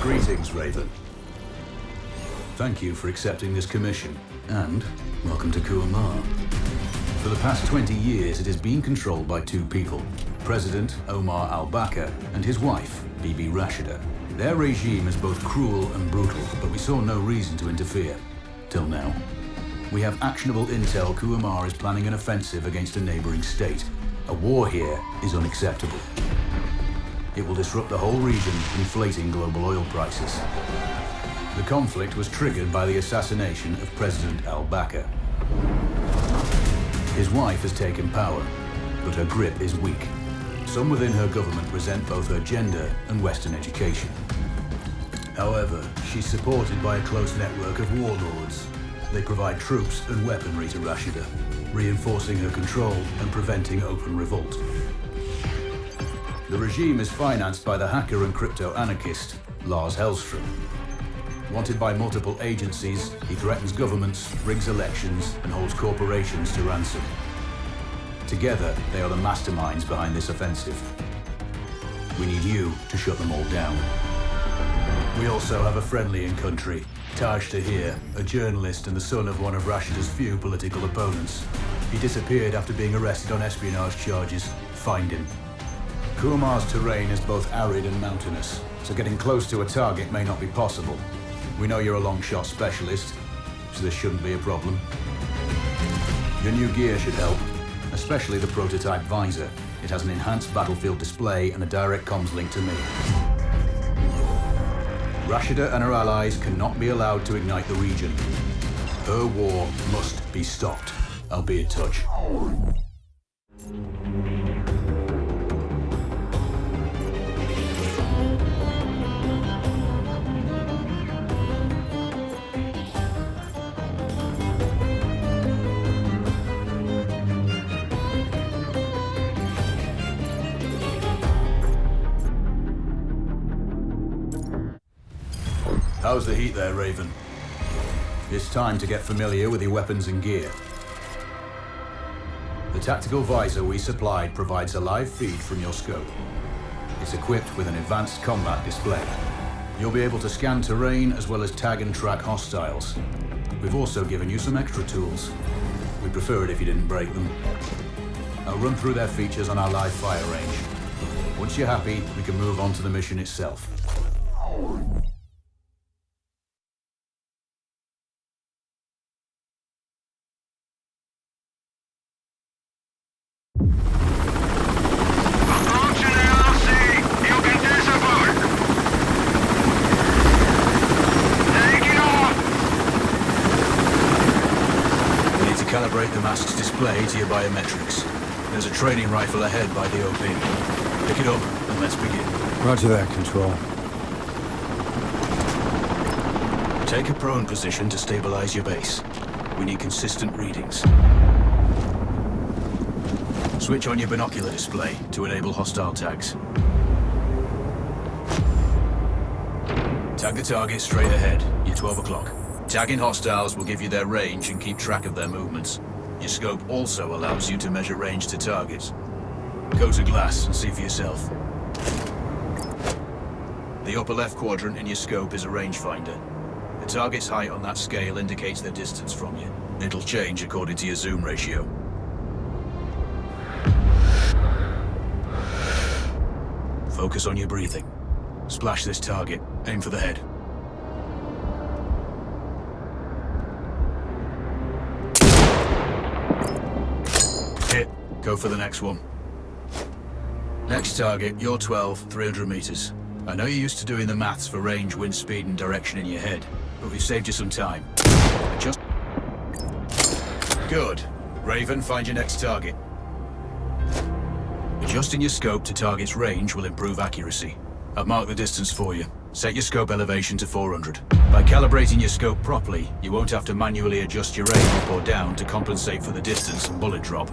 Greetings, Raven. Thank you for accepting this commission, and welcome to Kuamar. For the past 20 years, it has been controlled by two people, President Omar al-Bakr and his wife, Bibi Rashida. Their regime is both cruel and brutal, but we saw no reason to interfere. Till now. We have actionable intel Kuamar is planning an offensive against a neighboring state. A war here is unacceptable. It will disrupt the whole region, inflating global oil prices. The conflict was triggered by the assassination of President al-Bakr. His wife has taken power, but her grip is weak. Some within her government resent both her gender and Western education. However, she's supported by a close network of warlords. They provide troops and weaponry to Rashida, reinforcing her control and preventing open revolt. The regime is financed by the hacker and crypto-anarchist, Lars Hellstrom. Wanted by multiple agencies, he threatens governments, rigs elections, and holds corporations to ransom. Together, they are the masterminds behind this offensive. We need you to shut them all down. We also have a friendly in country, Taj Tahir, a journalist and the son of one of Rashida's few political opponents. He disappeared after being arrested on espionage charges. Find him. Kuamar's terrain is both arid and mountainous, so getting close to a target may not be possible. We know you're a long shot specialist, so this shouldn't be a problem. Your new gear should help, especially the prototype visor. It has an enhanced battlefield display and a direct comms link to me. Rashida and her allies cannot be allowed to ignite the region. Her war must be stopped. I'll be in touch. How's the heat there, Raven? It's time to get familiar with your weapons and gear. The tactical visor we supplied provides a live feed from your scope. It's equipped with an advanced combat display. You'll be able to scan terrain as well as tag and track hostiles. We've also given you some extra tools. We'd prefer it if you didn't break them. I'll run through their features on our live fire range. Once you're happy, we can move on to the mission itself. Calibrate the mask's display to your biometrics. There's a training rifle ahead by the OP. Pick it up and let's begin. Roger that, Control. Take a prone position to stabilize your base. We need consistent readings. Switch on your binocular display to enable hostile tags. Tag the target straight ahead. You're 12 o'clock. Tagging hostiles will give you their range and keep track of their movements. Your scope also allows you to measure range to targets. Go to glass and see for yourself. The upper left quadrant in your scope is a rangefinder. The target's height on that scale indicates their distance from you. It'll change according to your zoom ratio. Focus on your breathing. Splash this target. Aim for the head. Hit. Go for the next one. Next target, you're 12, 300 meters. I know you're used to doing the maths for range, wind speed, and direction in your head, but we've saved you some time. Adjust. Good. Raven, find your next target. Adjusting your scope to target's range will improve accuracy. I've marked the distance for you. Set your scope elevation to 400. By calibrating your scope properly, you won't have to manually adjust your aim up or down to compensate for the distance and bullet drop.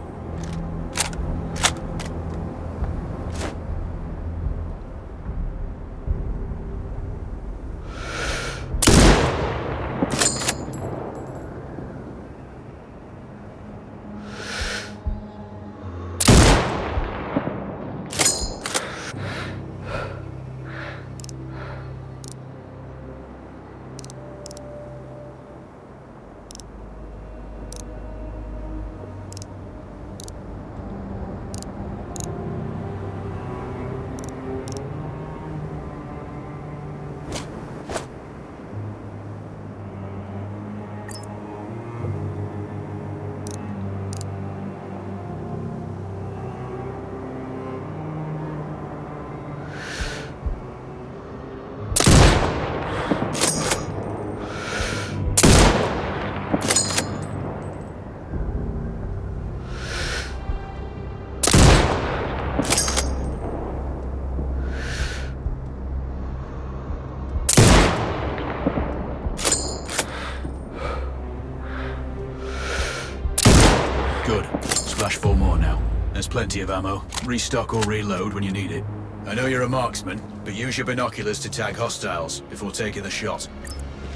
plenty of ammo. Restock or reload when you need it. I know you're a marksman, but use your binoculars to tag hostiles before taking the shot.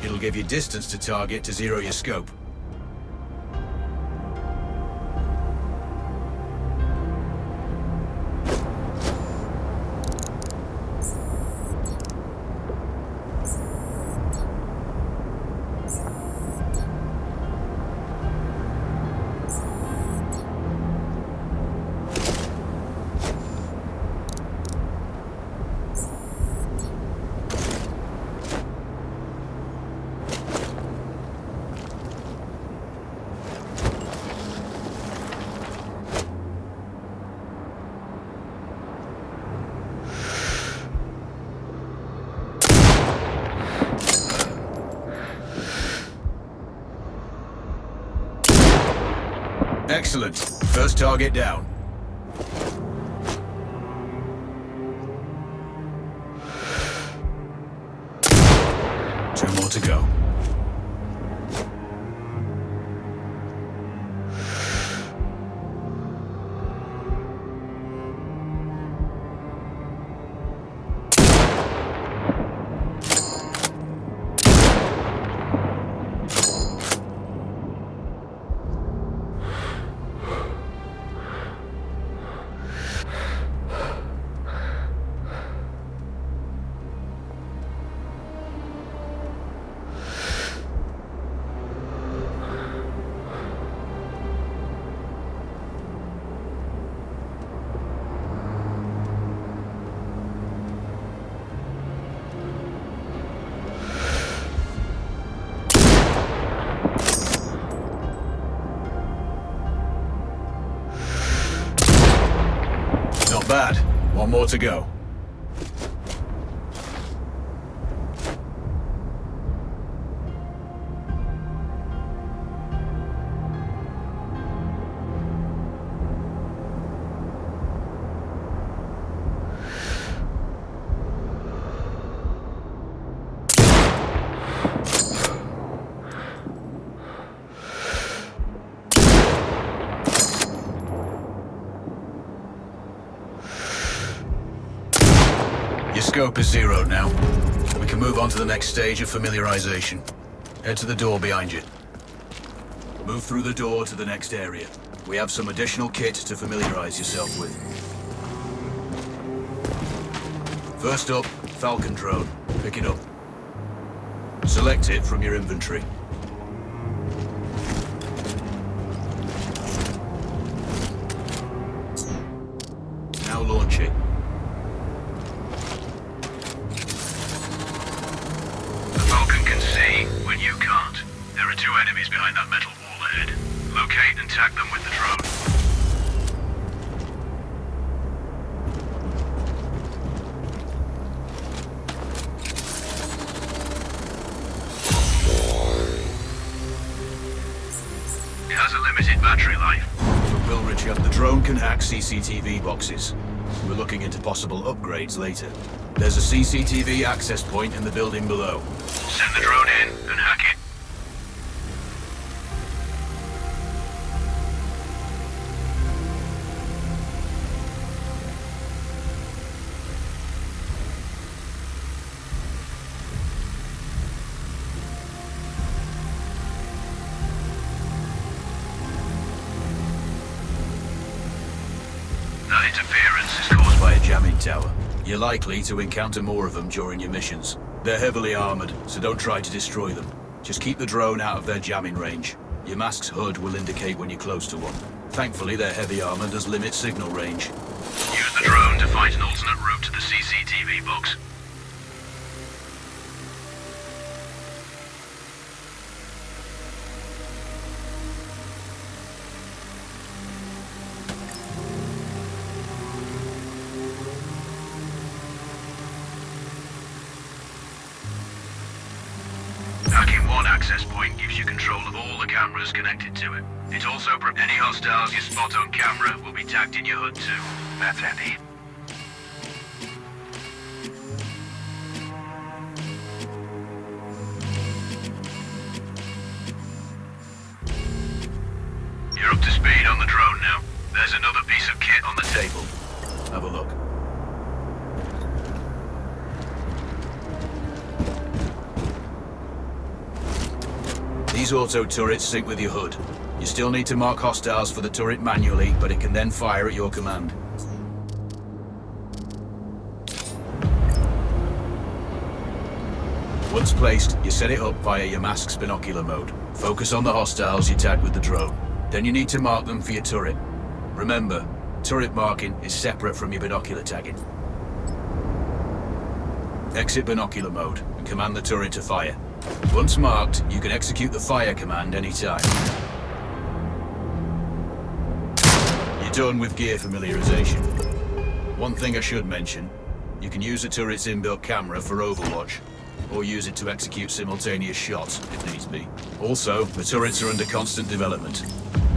It'll give you distance to target to zero your scope. Excellent. First target down. Two more to go. Not bad. One more to go. Your scope is zeroed now. We can move on to the next stage of familiarization. Head to the door behind you. Move through the door to the next area. We have some additional kit to familiarize yourself with. First up, Falcon drone. Pick it up. Select it from your inventory. Now launch it. When you can't. There are two enemies behind that metal wall ahead. Locate and tag them with the drone. It has a limited battery life. But will Richard, the drone can hack CCTV boxes. We're looking into possible upgrades later. There's a CCTV access point in the building below. Send the drone in and hack it. That interference is caused By a jamming tower. You're likely to encounter more of them during your missions. They're heavily armored, so don't try to destroy them. Just keep the drone out of their jamming range. Your mask's hood will indicate when you're close to one. Thankfully, their heavy armor does limit signal range. Use the drone to find an alternate route to the CCTV box. Hacking one access point gives you control of all the cameras connected to it. It also any hostiles you spot on camera will be tagged in your HUD too. That's handy. You're up to speed on the drone now. There's another piece of kit on table. Have a look. These auto turrets sync with your hood. You still need to mark hostiles for the turret manually, but it can then fire at your command. Once placed, you set it up via your mask's binocular mode. Focus on the hostiles you tag with the drone. Then you need to mark them for your turret. Remember, turret marking is separate from your binocular tagging. Exit binocular mode and command the turret to fire. Once marked, you can execute the fire command anytime. You're done with gear familiarization. One thing I should mention, you can use the turret's inbuilt camera for overwatch, or use it to execute simultaneous shots if needs be. Also, the turrets are under constant development.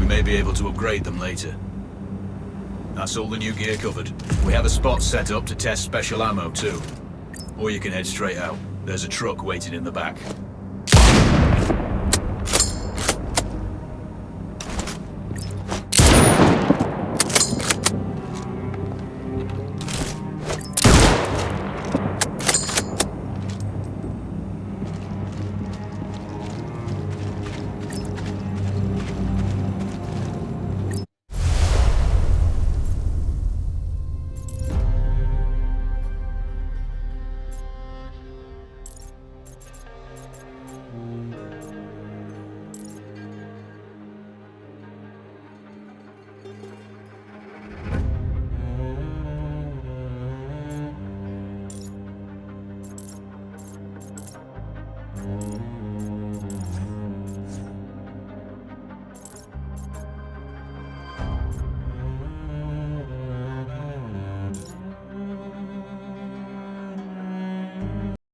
We may be able to upgrade them later. That's all the new gear covered. We have a spot set up to test special ammo too. Or you can head straight out. There's a truck waiting in the back.